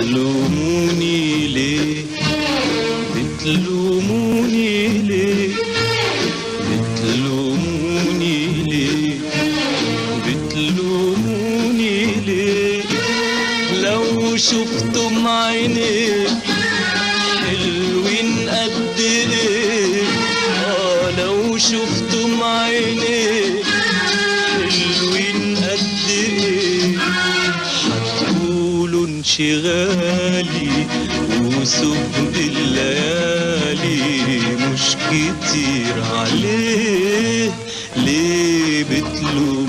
بتلوموني ليه؟ بتلوموني ليه؟ بتلوموني ليه؟ بتلوموني ليه؟ لو شفتم عيني حلوين قد ايه، لو شفتم عيني حلوين قد ايه، هتقولوا انشغالي وسب الليالي مش كتير عليه. ليه بتلوموني؟